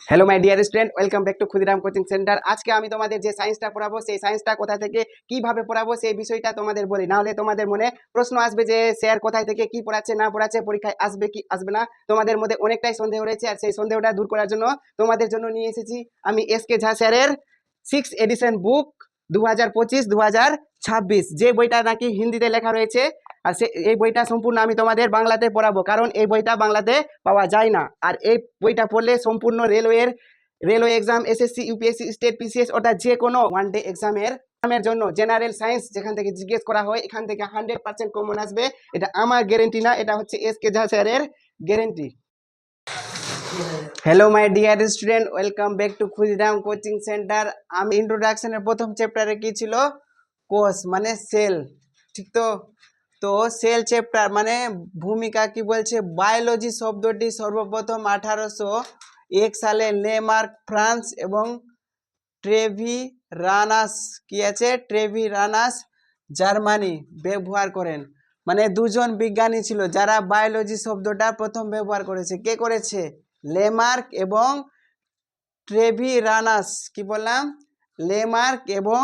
Hello my dear student, welcome back to Khudiram coaching centre. আজকে আমি তোমাদের যে সায়েন্সটা পড়াবো সেই সায়েন্সটা কোথা থেকে কিভাবে পড়াবো সেই বিষয়টা তোমাদের বলি, না হলে তোমাদের মনে প্রশ্ন আসবে যে স্যার কোথায় থেকে কি পড়াচ্ছে না পড়াচ্ছে, পরীক্ষায় আসবে কি আসবে না। তোমাদের মধ্যে অনেকটাই সন্দেহ রয়েছে, আর সেই সন্দেহটা দূর করার জন্য তোমাদের জন্য নিয়ে এসেছি আমি এসকে ঝা স্যারের 6 এডিশন বুক 2025-2026, যে বইটা নাকি হিন্দিতে লেখা রয়েছে। আর এই বইটা সম্পূর্ণ আমি তোমাদের বাংলাতে পড়াবো, কারণ এই বইটা বাংলাতে পাওয়া যায় না। আর এই বইটা পড়লে সম্পূর্ণ railway exam, SSC, UPSC, state, PCS, অর্থাৎ যে কোনো ওয়ান ডে এক্সামের জন্য জেনারেল সায়েন্স যেখান থেকে জিজ্ঞেস করা হয় এখান থেকে 100% কমন আসবে। এটা আমার গ্যারেন্টি না, এটা হচ্ছে এসকে ঝা স্যারের guarantee. Hello my dear student, welcome back to Khudiram coaching centre. আমি ইন্ট্রোডাকশনের প্রথম চ্যাপ্টারে কি ছিল? কোষ মানে সেল, ঠিক তো? তো সেল চ্যাপ্টার মানে ভূমিকা কি বলছে? বায়োলজি শব্দটি সর্বপ্রথম 1801 সালে লেমার্ক, ফ্রান্স এবং ট্রেভিরানাস কি আছে ট্রেভিরানাস জার্মানি ব্যবহার করেন। মানে দুজন বিজ্ঞানী ছিল যারা বায়োলজি শব্দটা প্রথম ব্যবহার করেছে। কে করেছে? লেমার্ক এবং ট্রেভিরানাস। কি বললাম? লেমার্ক এবং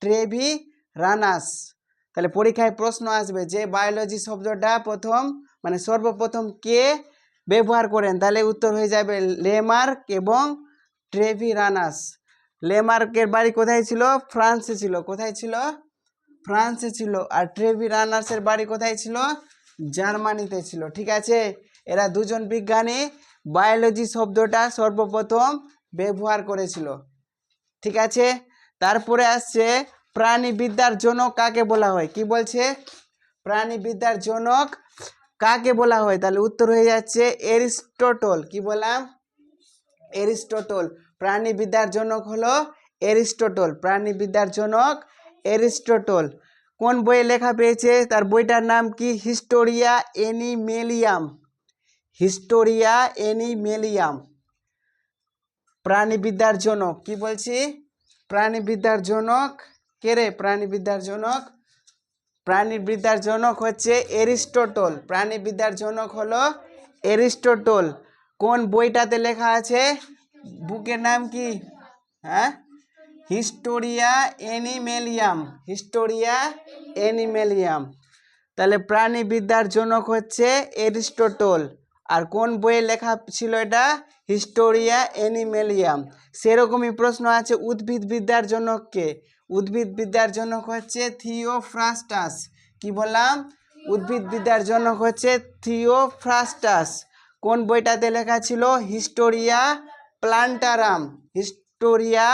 ট্রেভিরানাস। তাহলে পরীক্ষায় প্রশ্ন আসবে যে বায়োলজি শব্দটা প্রথম মানে সর্বপ্রথম কে ব্যবহার করেন, তাহলে উত্তর হয়ে যাবে লেমার্ক এবং ট্রেভিরানাস। লেমার্কের বাড়ি কোথায় ছিল? ফ্রান্সে ছিল। কোথায় ছিল? ফ্রান্সে ছিল। আর ট্রেভিরানাসের বাড়ি কোথায় ছিল? জার্মানিতে ছিল। ঠিক আছে, এরা দুজন বিজ্ঞানী বায়োলজি শব্দটা সর্বপ্রথম ব্যবহার করেছিল। ঠিক আছে, তারপরে আসছে প্রাণীবিদ্যার জনক কাকে বলা হয়? কি বলছে? প্রাণীবিদ্যার জনক কাকে বলা হয়? তাহলে উত্তর হয়ে যাচ্ছে এরিস্টটল। কি বললাম? এরিস্টটল। প্রাণীবিদ্যার জনক হলো এরিস্টটল। প্রাণীবিদ্যার জনক এরিস্টটল। কোন বইয়ে লেখা পেয়েছে? তার বইটার নাম কি? হিস্টোরিয়া এনিমেলিয়াম। হিস্টোরিয়া এনিমেলিয়াম। প্রাণীবিদ্যার জনক কি বলছি? প্রাণীবিদ্যার জনক কে রে? প্রাণীবিদ্যার জনক, প্রাণীবিদ্যার জনক হচ্ছে এরিস্টটল। প্রাণীবিদ্যার জনক হলো এরিস্টটল। কোন বইটাতে লেখা আছে? বুকের নাম কি? হ্যাঁ, হিস্টোরিয়া এনিমেলিয়াম। হিস্টোরিয়া এনিমেলিয়াম। তাহলে প্রাণীবিদ্যার জনক হচ্ছে এরিস্টটল। আর কোন বইয়ে লেখা ছিল এটা? হিস্টোরিয়া এনিমেলিয়াম। সেরকমই প্রশ্ন আছে উদ্ভিদবিদ্যার জনক কে? উদ্ভিদবিদ্যার জনক হচ্ছে থিওফ্রাস্টাস। কি বললাম? উদ্ভিদবিদ্যার জনক হচ্ছে থিওফ্রাস্টাস। কোন বইটাতে লেখা ছিল? হিস্টোরিয়া প্লান্টারাম। হিস্টোরিয়া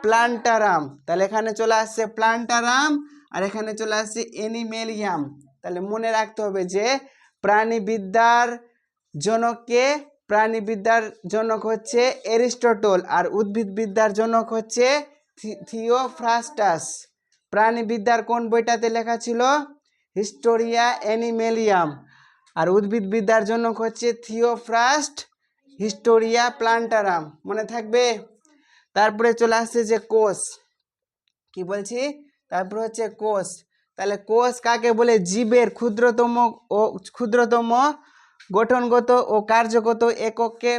প্লান্টারাম। তাহলে এখানে চলে আসছে প্লান্টারাম আর এখানে চলে আসছে এনিমেলিয়াম। তাহলে মনে রাখতে হবে যে প্রাণীবিদ্যার জনককে, প্রাণীবিদ্যার জনক হচ্ছে এরিস্টটল আর উদ্ভিদবিদ্যার জনক হচ্ছে থিওফ্রাস্টাস। প্রাণীবিদ্যার কোন বইটাতে লেখা ছিল? হিস্টোরিয়া এনিমেলিয়াম। আর উদ্ভিদবিদ্যার জনক হচ্ছে থিওফ্রাস্ট, হিস্টোরিয়া প্লান্টারাম। মনে থাকবে? তারপরে চলে আসছে যে কোষ। কি বলছি? তারপর হচ্ছে কোষ। তাহলে কোষ কাকে বলে? জীবের ক্ষুদ্রতম গঠনগত ও কার্যগত এককে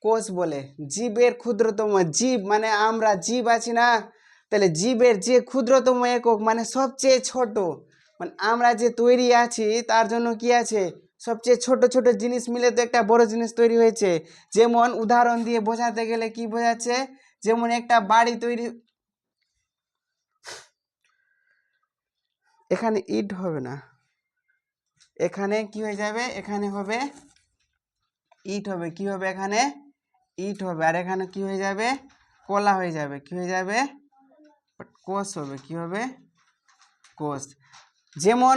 কোষ বলে। জীবের ক্ষুদ্রতম, জীব মানে আমরা জীব আছি না, তাহলে জীবের যে ক্ষুদ্রতম একক মানে সবচেয়ে ছোট, মানে আমরা যে তৈরি আছি তার জন্য কি আছে? সবচেয়ে ছোট ছোট জিনিস মিলে তো একটা বড় জিনিস তৈরি হয়েছে। যেমন উদাহরণ দিয়ে বোঝাতে গেলে কি বোঝাচ্ছে? যেমন একটা বাড়ি তৈরি, এখানে ইট হবে না, এখানে কি হয়ে যাবে? এখানে হবে ইট হবে। কি হবে? এখানে ইট হবে। আর এখানে কি হয়ে যাবে? কলা হয়ে যাবে। কি হয়ে যাবে? কোষ হবে। কি হবে? কোষ। যেমন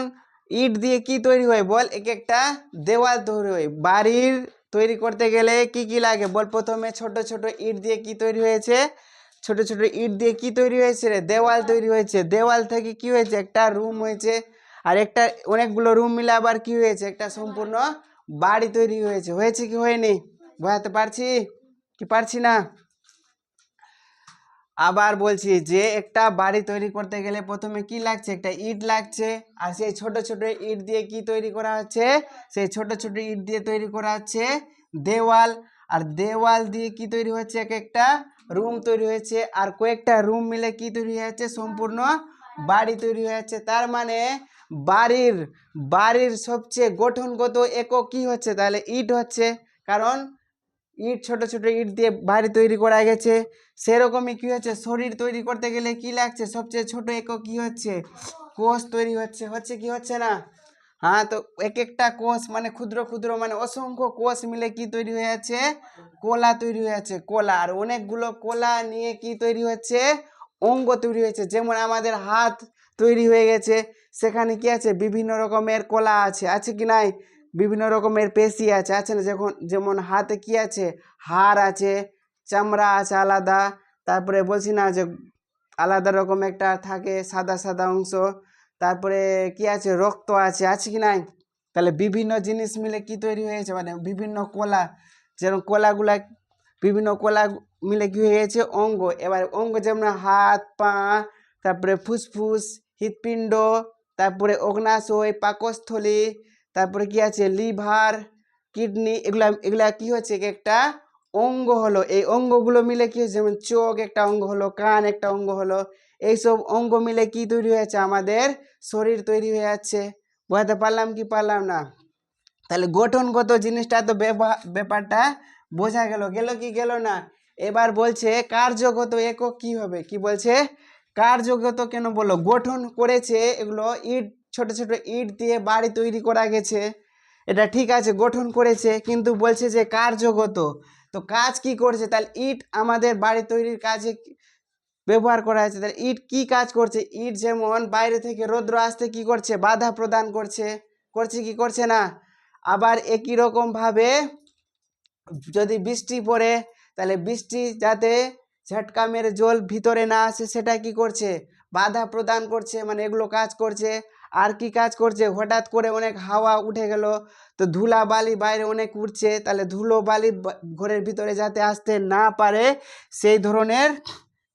ইট দিয়ে কি তৈরি হয় বল? এক একটা দেওয়াল তৈরি হয়। বাড়ির তৈরি করতে গেলে কি কি লাগে বল? প্রথমে ছোট ছোট ইট দিয়ে কি তৈরি হয়েছে? ছোট ছোট ইট দিয়ে কি তৈরি হয়েছে রে? দেওয়াল তৈরি হয়েছে। দেওয়াল থেকে কি হয়েছে? একটা রুম হয়েছে। আর একটা অনেকগুলো রুম মিলে আবার কি হয়েছে? একটা সম্পূর্ণ বাড়ি তৈরি হয়েছে। হয়েছে কি হয়নি? বোঝাতে পারছি কি পারছি না? আবার বলছি যে একটা বাড়ি তৈরি করতে গেলে প্রথমে কি লাগছে? একটা ইট লাগছে। আর সেই ছোট ছোট ইট দিয়ে কি তৈরি করা হচ্ছে? সেই ছোট ছোট ইট দিয়ে তৈরি করা হচ্ছে দেওয়াল। আর দেওয়াল দিয়ে কি তৈরি হচ্ছে, এক একটা রুম তৈরি হয়েছে, আর কয়েকটা রুম মিলে কি তৈরি হয়েছে, সম্পূর্ণ বাড়ি তৈরি হয়েছে। তার মানে বাড়ির বাড়ির সবচেয়ে গঠনগত একক কি হচ্ছে, তাহলে ইট হচ্ছে। কারণ ইট, ছোট ছোট ইট দিয়ে বাড়ি তৈরি করা গেছে। সেরকমই কি হচ্ছে, শরীর তৈরি করতে গেলে কি লাগছে, সবচেয়ে ছোট একক কি হচ্ছে, কোষ তৈরি হচ্ছে। হচ্ছে কি হচ্ছে না? হ্যাঁ, তো এক একটা কোষ মানে ক্ষুদ্র ক্ষুদ্র মানে অসংখ্য কোষ মিলে কি তৈরি হয়ে আছে, কলা তৈরি হয়ে আছে, কলা। আর অনেকগুলো কলা নিয়ে কি তৈরি হচ্ছে, অঙ্গ তৈরি হয়েছে। যেমন আমাদের হাত তৈরি হয়ে গেছে, সেখানে কি আছে, বিভিন্ন রকমের কলা আছে, আছে কি নাই, বিভিন্ন রকমের পেশি আছে, আছে না? যেমন হাতে কি আছে, হাড় আছে, চামড়া আছে আলাদা, তারপরে বলছি না যে আলাদা রকম একটা থাকে সাদা সাদা অংশ, তারপরে কি আছে, রক্ত আছে, আছে কি নাই? তাহলে বিভিন্ন জিনিস মিলে কি তৈরি হয়েছে, মানে বিভিন্ন কলা, যেরকম কলাগুলা, বিভিন্ন কলা মিলে কি হয়ে গেছে, অঙ্গ। এবার অঙ্গ যেমন হাত, পা, তারপরে ফুসফুস, হৃৎপিণ্ড, তারপরে অগ্নাশয়, পাকস্থলী, তারপরে কি আছে, লিভার, কিডনি, এগুলা এগুলা কি হচ্ছে, একটা অঙ্গ হলো। এই অঙ্গগুলো মিলে কি হচ্ছে, যেমন চোখ একটা অঙ্গ হলো, কান একটা অঙ্গ হলো। এইসব অঙ্গ মিলে কি তৈরি হয়েছে, আমাদের শরীর তৈরি হয়ে যাচ্ছে। বুঝতে পারলাম কি পারলাম না? তাহলে গঠনগত জিনিসটা তো ব্যাপারটা বোঝা গেল, গেল কি গেল না? এবার বলছে কার্যগত একক কি হবে, কি বলছে, কার্যগত কেন বলো, গঠন করেছে এগুলো ইট, ছোট ছোট ইট দিয়ে বাড়ি তৈরি করা গেছে, এটা ঠিক আছে, গঠন করেছে, কিন্তু বলছে যে কার্যগত, তো কাজ কি করছে, তাহলে ইট আমাদের বাড়ি তৈরির কাজে ব্যবহার করা হয়েছে। তাহলে ইট কি কাজ করছে, ইট যেমন বাইরে থেকে রৌদ্র আসতে কি করছে, বাধা প্রদান করছে, করছে কি করছে না? আবার একই রকম ভাবে যদি বৃষ্টি পড়ে, তাহলে বৃষ্টি যাতে ঝটকা মেরে জল ভিতরে না আসে, সেটা কি করছে, বাধা প্রদান করছে, মানে এগুলো কাজ করছে। আর কি কাজ করছে, হঠাৎ করে অনেক হাওয়া উঠে গেল, তো ধুলা বালি বাইরে অনেক উঠছে, তাহলে ধুলো বালি ঘরের ভিতরে যাতে আসতে না পারে, সেই ধরনের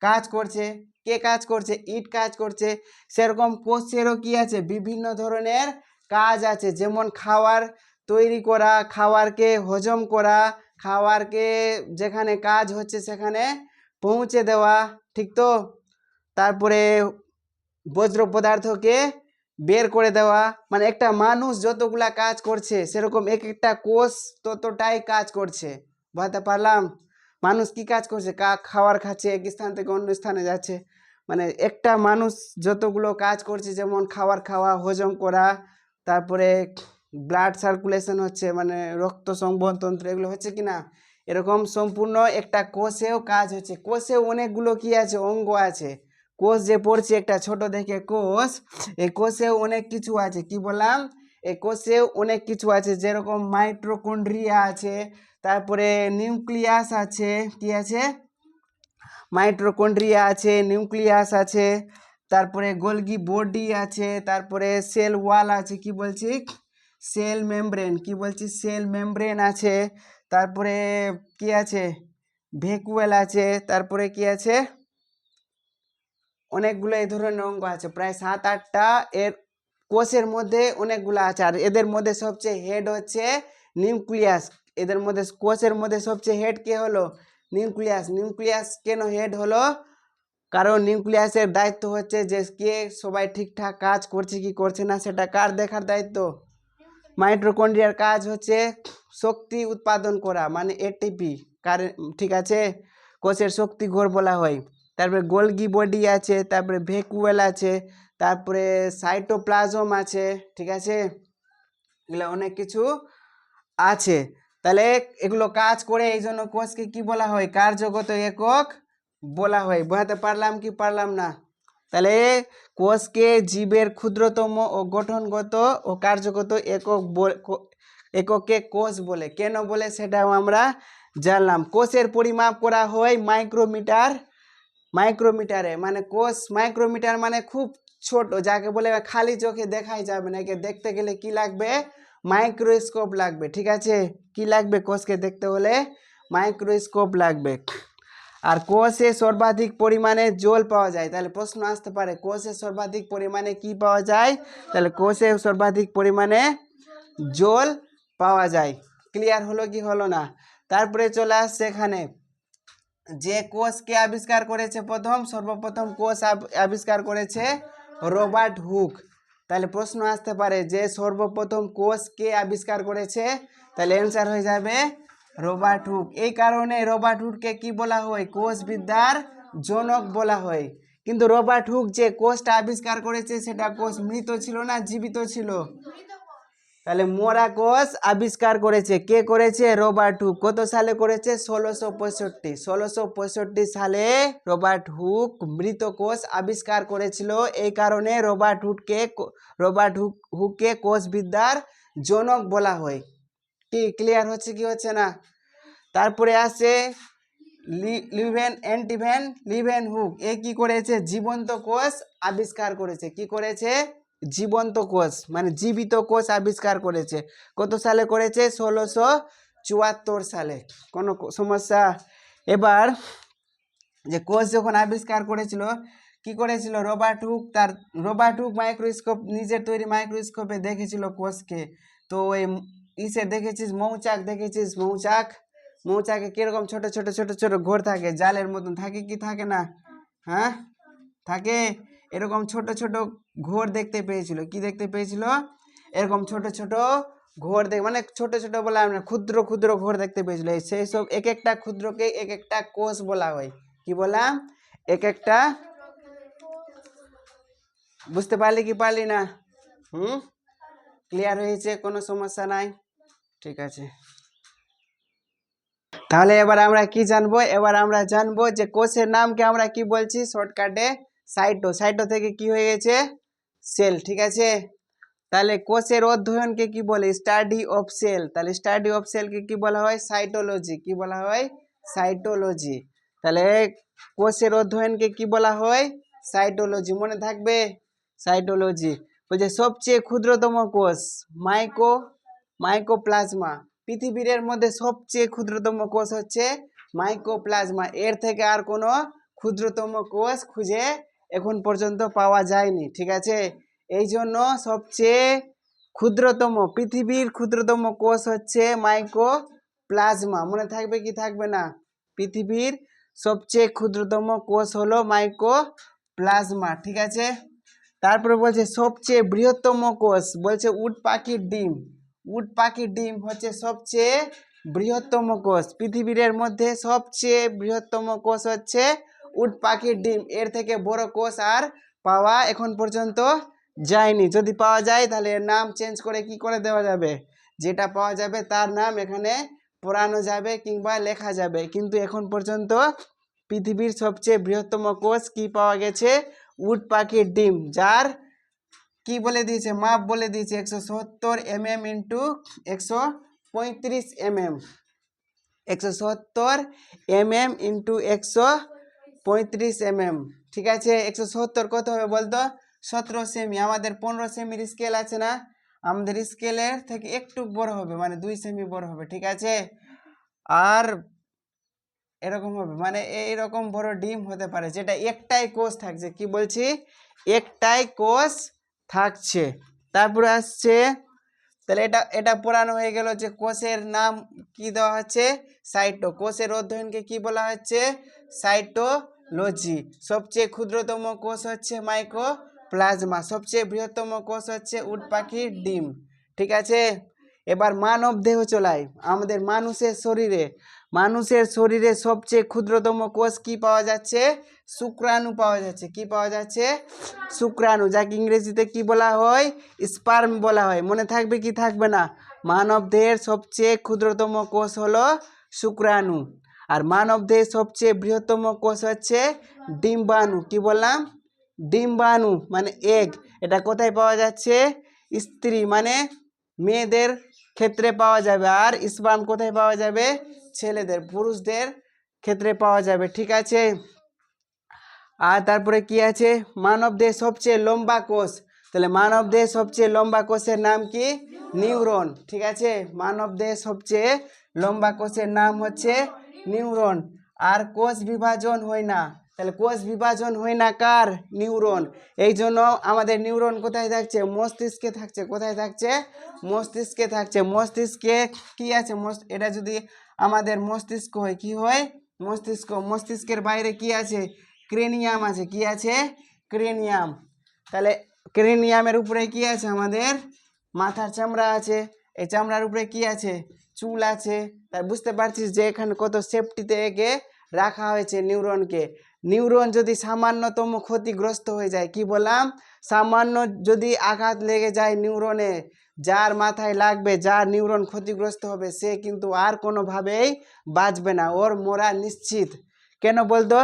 কাজ করছে। কে কাজ করছে, ইট কাজ করছে। সেরকম কোষেরও কি আছে, বিভিন্ন ধরনের কাজ আছে, যেমন খাবার তৈরি করা, খাবারকে হজম করা, খাবারকে যেখানে কাজ হচ্ছে সেখানে পৌঁছে দেওয়া, ঠিক তো? তারপরে বজ্র পদার্থকে বের করে দেওয়া, মানে একটা মানুষ যতগুলা কাজ করছে, সেরকম এক একটা কোষ ততটাই কাজ করছে। বুঝতে পারলাম? মানুষ কি কাজ করছে, খাবার খাচ্ছে, এক স্থান থেকে অন্য স্থানে যাচ্ছে, মানে একটা মানুষ যতগুলো কাজ করছে, যেমন খাবার খাওয়া, হজম করা, তারপরে ব্লাড সার্কুলেশন হচ্ছে, মানে রক্ত সংবহন তন্ত্র, এগুলো হচ্ছে কি না? এরকম সম্পূর্ণ একটা কোষেও কাজ হচ্ছে। কোষে অনেকগুলো কি আছে, অঙ্গ আছে। কোষ যে পড়ছে একটা ছোট দেখে কোষ, এই কোষেও অনেক কিছু আছে। কি বললাম, এই কোষেও অনেক কিছু আছে, যেরকম মাইটোকন্ড্রিয়া আছে, তারপরে নিউক্লিয়াস আছে, কি আছে, মাইটোকন্ড্রিয়া আছে, নিউক্লিয়াস আছে, তারপরে গোলগি বডি আছে, তারপরে সেল ওয়াল আছে, কি বলছি, সেল মেমব্রেন, কি বলছি, সেল মেমব্রেন আছে, তারপরে কি আছে, ভেকুয়েল আছে, তারপরে কি আছে, অনেকগুলো এই ধরনের অঙ্গ আছে, প্রায় 7-8টা এর কোষের মধ্যে অনেকগুলো আছে। আর এদের মধ্যে সবচেয়ে হেড হচ্ছে নিউক্লিয়াস। এদের মধ্যে কোষের মধ্যে সবচেয়ে হেড কে হলো, নিউক্লিয়াস। নিউক্লিয়াস কেন হেড হলো, কারণ নিউক্লিয়াসের দায়িত্ব হচ্ছে যে কে সবাই ঠিকঠাক কাজ করছে কি করছে না, সেটা কার দেখার দায়িত্ব, মাইটোকন্ড্রিয়ার কাজ হচ্ছে শক্তি উৎপাদন করা, মানে এটিপি, ঠিক আছে, কোষের শক্তি ঘর বলা হয়। তারপরে গোলগি বডি আছে, তারপরে ভেকুয়েল আছে, তারপরে সাইটোপ্লাজম আছে, ঠিক আছে, এগুলো অনেক কিছু আছে। তাহলে এগুলো কাজ করে, এই জন্য কোষকে কি বলা হয়, কার্যগত একক বলা হয়। বোঝাতে পারলাম কি পারলাম না? তাহলে কোষকে জীবের ক্ষুদ্রতম ও গঠনগত ও কার্যগত এককে কোষ বলে। কেন বলে সেটাও আমরা জানলাম। কোষের পরিমাপ করা হয় মাইক্রোমিটার, মাইক্রোমিটারে, মানে কোষ মাইক্রোমিটার মানে খুব ছোট, যাকে বলে খালি চোখে দেখাই যাবে না, একে দেখতে গেলে কি লাগবে, মাইক্রোস্কোপ লাগবে, ঠিক আছে, কি লাগবে, কোষকে দেখতে হলে মাইক্রোস্কোপ লাগবে। আর কোষে সর্বাধিক পরিমাণে জল পাওয়া যায়। তাহলে প্রশ্ন আসতে পারে, কোষে সর্বাধিক পরিমাণে কি পাওয়া যায়, তাহলে কোষে সর্বাধিক পরিমাণে জল পাওয়া যায়। ক্লিয়ার হলো কি হলো না? তারপরে চলে আসছে এখানে যে কোষ কে আবিষ্কার করেছে সর্বপ্রথম কোষ আবিষ্কার করেছে রবার্ট হুক। তাহলে প্রশ্ন আসতে পারে যে সর্বপ্রথম কোষ কে আবিষ্কার করেছে, তাহলে অ্যান্সার হয়ে যাবে রবার্ট হুক। এই কারণে রবার্ট হুককে কি বলা হয়, কোষ বিদ্যার জনক বলা হয়। কিন্তু রবার্ট হুক যে কোষটা আবিষ্কার করেছে সেটা কোষ মৃত ছিল না জীবিত ছিল? তাহলে মরা কোষ আবিষ্কার করেছে কে করেছে, রবার্ট হুক। কত সালে করেছে, 1665। 1665 সালে রবার্ট হুক মৃত কোষ আবিষ্কার করেছিল। এই কারণে রবার্ট হুককে কোষবিদ্যার জনক বলা হয়। কি ক্লিয়ার হচ্ছে কি হচ্ছে না? তারপরে আসে লিভেন হুক। এ কি করেছে, জীবন্ত কোষ আবিষ্কার করেছে। কি করেছে, জীবন্ত কোষ মানে জীবিত কোষ আবিষ্কার করেছে। কত সালে করেছে, 1674 সালে। কোনো সমস্যা? এবার যে কোষ যখন আবিষ্কার করেছিল কি করেছিল রবার্ট হুক মাইক্রোস্কোপ, নিজের তৈরি মাইক্রোস্কোপে দেখেছিল কোষকে। তো ওই দেখেছিস মৌচাক, দেখেছিস মৌচাকে কিরকম ছোট ছোট ছোট ছোট ঘর থাকে, জালের মতন থাকে কি থাকে না? হ্যাঁ থাকে। এরকম ছোট ছোট ঘর দেখতে পেয়েছিল। কি দেখতে পেয়েছিল, এরকম ছোট ছোট ঘর মানে ছোট ছোট বলা হয় না, ক্ষুদ্র ক্ষুদ্র ঘর দেখতে পেয়েছিল। সেই সব এক একটা ক্ষুদ্রকে এক একটা কোষ বলা হয়। কি বললাম, এক একটা। বুঝতে পারলি কি পারলি না? ক্লিয়ার হয়েছে, কোনো সমস্যা নাই? ঠিক আছে। তাহলে এবার আমরা কি জানবো, এবার আমরা জানবো যে কোষের নামকে আমরা কি বলছি শর্টকাটে, সাইটো থেকে কি হয়ে গেছে, সেল। ঠিক আছে। তাহলে কোষের অধ্যয়নকে কি বলে, স্টাডি অফ সেল। তাহলে স্টাডি অফ সেলকে কি বলা হয়, সাইটোলজি। কি বলা হয়, সাইটোলজি। তাহলে কোষের অধ্যয়নকে কি বলা হয়, সাইটোলজি। মনে থাকবে, সাইটোলজি। বলছে সবচেয়ে ক্ষুদ্রতম কোষ মাইকোপ্লাজমা। পৃথিবীর মধ্যে সবচেয়ে ক্ষুদ্রতম কোষ হচ্ছে মাইকোপ্লাজমা। এর থেকে আর কোনো ক্ষুদ্রতম কোষ খুঁজে এখন পর্যন্ত পাওয়া যায়নি। ঠিক আছে। এই জন্য সবচেয়ে ক্ষুদ্রতম, পৃথিবীর ক্ষুদ্রতম কোষ হচ্ছে মাইকোপ্লাজমা। মনে থাকবে কি থাকবে না? পৃথিবীর সবচেয়ে ক্ষুদ্রতম কোষ হলো মাইকোপ্লাজমা। ঠিক আছে। তারপরে বলছে সবচেয়ে বৃহত্তম কোষ, বলছে উট পাখির ডিম। উট পাখির ডিম হচ্ছে সবচেয়ে বৃহত্তম কোষ। পৃথিবীর মধ্যে সবচেয়ে বৃহত্তম কোষ হচ্ছে উট পাখির ডিম। এর থেকে বড় কোষ আর পাওয়া এখন পর্যন্ত যায়নি। যদি পাওয়া যায় তাহলে এর নাম চেঞ্জ করে কি করে দেওয়া যাবে, যেটা পাওয়া যাবে তার নাম এখানে পড়ানো যাবে কিংবা লেখা যাবে। কিন্তু এখন পর্যন্ত পৃথিবীর সবচেয়ে বৃহত্তম কোষ কি পাওয়া গেছে, উট পাখির ডিম। যার কি বলে দিয়েছে, মাপ বলে দিয়েছে 170 mm into 135 mm। 170 mm into 135 mm। ঠিক আছে। 170 কত হবে বলতো, 17 সেমি। আমাদের 15 সেমির স্কেল আছে না, আমাদের স্কেলের থেকে একটু বড় হবে, মানে 2 সেমি বড় হবে। ঠিক আছে। আর এরকম হবে, মানে এইরকম বড় ডিম হতে পারে, যেটা একটাই কোষ থাকছে। কি বলছি, একটাই কোষ থাকছে। তারপরে আসছে, তাহলে এটা পড়ানো হয়ে গেল যে কোষের নাম কি দেওয়া হচ্ছে, সাইটো। কোষের অধ্যয়নকে কি বলা হচ্ছে, সাইটোলজি। সবচেয়ে ক্ষুদ্রতম কোষ হচ্ছে মাইকোপ্লাজমা। সবচেয়ে বৃহত্তম কোষ হচ্ছে উট পাখির ডিম। ঠিক আছে। এবার মানব দেহ চলাই, আমাদের মানুষের শরীরে সবচেয়ে ক্ষুদ্রতম কোষ কি পাওয়া যাচ্ছে, শুক্রাণু পাওয়া যাচ্ছে। কি পাওয়া যাচ্ছে, শুক্রাণু, যাকে ইংরেজিতে কি বলা হয়, স্পার্ম বলা হয়। মনে থাকবে কি থাকবে না? মানব দেহের সবচেয়ে ক্ষুদ্রতম কোষ হলো শুক্রাণু। আর মানব দেহের সবচেয়ে বৃহত্তম কোষ হচ্ছে ডিম্বাণু। কি বললাম, ডিম্বাণু মানে এগ। এটা কোথায় পাওয়া যাচ্ছে, স্ত্রী মানে মেয়েদের ক্ষেত্রে পাওয়া যাবে। আর স্পার্ম কোথায় পাওয়া যাবে, ছেলেদের, পুরুষদের ক্ষেত্রে পাওয়া যাবে। ঠিক আছে। আর তারপরে কি আছে, মানব দেহের সবচেয়ে লম্বা কোষ। তাহলে মানব দেহের সবচেয়ে লম্বা কোষের নাম কি, নিউরন। ঠিক আছে। মানব দেহের সবচেয়ে লম্বা কোষের নাম হচ্ছে নিউরন। আর কোষ বিভাজন হয় না, তাহলে কোষ বিভাজন হয় না কার, নিউরন। এই জন্য আমাদের নিউরন কোথায় থাকছে, মস্তিষ্কে থাকছে। কোথায় থাকছে, মস্তিষ্কে থাকছে। মস্তিষ্কে কি আছে, এটা যদি আমাদের মস্তিষ্ক হয়, কি হয়? মস্তিষ্ক। মস্তিষ্কের বাইরে কি আছে? ক্রেনিয়াম আছে। কি আছে? ক্রেনিয়াম। তাহলে ক্রেনিয়ামের উপরে কি আছে? আমাদের মাথার চামড়া আছে। এই চামড়ার উপরে কি আছে? চুল আছে। তাই বুঝতে পারছিস যে এখানে কত সেফটিতে একে রাখা হয়েছে নিউরনকে। নিউরন যদি সামান্যতম ক্ষতিগ্রস্ত হয়ে যায়, কি বললাম? সামান্য যদি আঘাত লেগে যায় নিউরনে, যার মাথায় লাগবে, যার নিউরন ক্ষতিগ্রস্ত হবে, সে কিন্তু আর কোনোভাবেই বাঁচবে না, ওর মরা নিশ্চিত। কেন বলতো?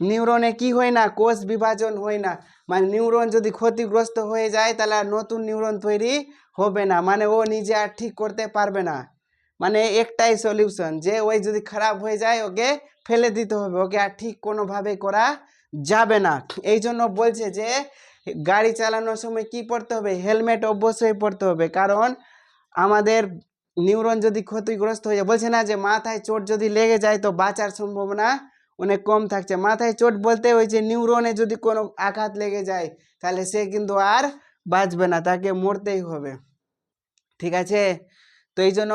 নিউরনে কি হয় না? কোষ বিভাজন হয় না। মানে নিউরন যদি ক্ষতিগ্রস্ত হয়ে যায় তাহলে আর নতুন নিউরন তৈরি হবে না, মানে ও নিজে আর ঠিক করতে পারবে না। মানে একটাই সলিউশন, যে ওই যদি খারাপ হয়ে যায় ওকে ফেলে দিতে হবে, ওকে আর ঠিক কোনোভাবে করা যাবে না। এই জন্য বলছে যে গাড়ি চালানোর সময় কি পড়তে হবে? হেলমেট অবশ্যই পড়তে হবে, কারণ আমাদের নিউরন যদি ক্ষতিগ্রস্ত হয়ে যায়, বলছে না যে মাথায় চোট যদি লেগে যায় তো বাঁচার সম্ভাবনা অনেক কম থাকছে। মাথায় চোট বলতে ওই যে নিউরনে যদি কোনো আঘাত লেগে যায় তাহলে সে কিন্তু আর বাঁচবে না, তাকে মরতেই হবে। ঠিক আছে? তো এই জন্য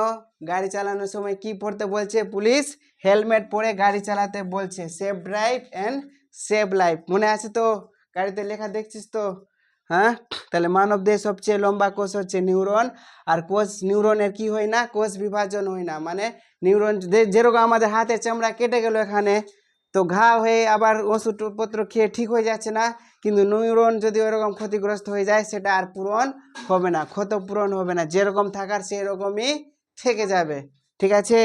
গাড়ি চালানোর সময় কি পড়তে বলছে পুলিশ? হেলমেট পরে গাড়ি চালাতে বলছে। Safe drive and save life. মনে আছে তো? গাড়িতে লেখা দেখছিস তো? হ্যাঁ, তাহলে মানব দেহের সবচেয়ে লম্বা কোষ হচ্ছে নিউরন। আর কোষ নিউরনের কি হয় না? কোষ বিভাজন হয় না। মানে নিউরন যেরকম আমাদের হাতের চামড়া কেটে গেল এখানে, তো ঘা হয়ে আবার ওষুধপত্র খেয়ে ঠিক হয়ে যাচ্ছে না, কিন্তু নিউরন যদি ওইরকম ক্ষতিগ্রস্ত হয়ে যায় সেটা আর পূরণ হবে না, ক্ষত পূরণ হবে না, যেরকম থাকার সেরকমই থেকে যাবে। ঠিক আছে?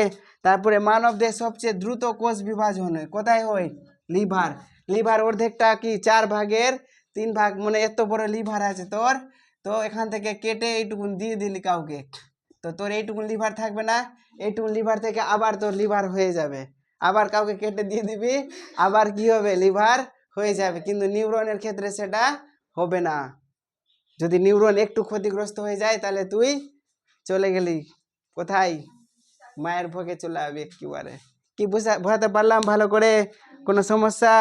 তারপরে মানবদের সবচেয়ে দ্রুত কোষ বিভাজন হয় কোথায় হয়? লিভার। লিভার অর্ধেকটা কি 4 ভাগের 3 ভাগ, মানে এত বড় লিভার আছে তোর, তো এখান থেকে কেটে এইটুকুন দিয়ে দিলি কাউকে, তো তোর এইটুকুন লিভার থাকবে না, এইটুকুন লিভার থেকে আবার তোর লিভার হয়ে যাবে, আবার কাউকে কেটে দিয়ে দিবি, আবার কি হবে? লিভার হয়ে যাবে। কিন্তু নিউরনের ক্ষেত্রে সেটা হবে না। যদি নিউরন একটু ক্ষতিগ্রস্ত হয়ে যায় তাহলে তুই চলে গেলি কোথায়? মায়ের ভোগে চলে যাবি একেবারে। কি বোঝাতে পারলাম ভালো করে? কোনো সমস্যা?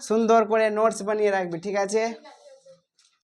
সুন্দর করে নোটস বানিয়ে রাখবি, ঠিক আছে?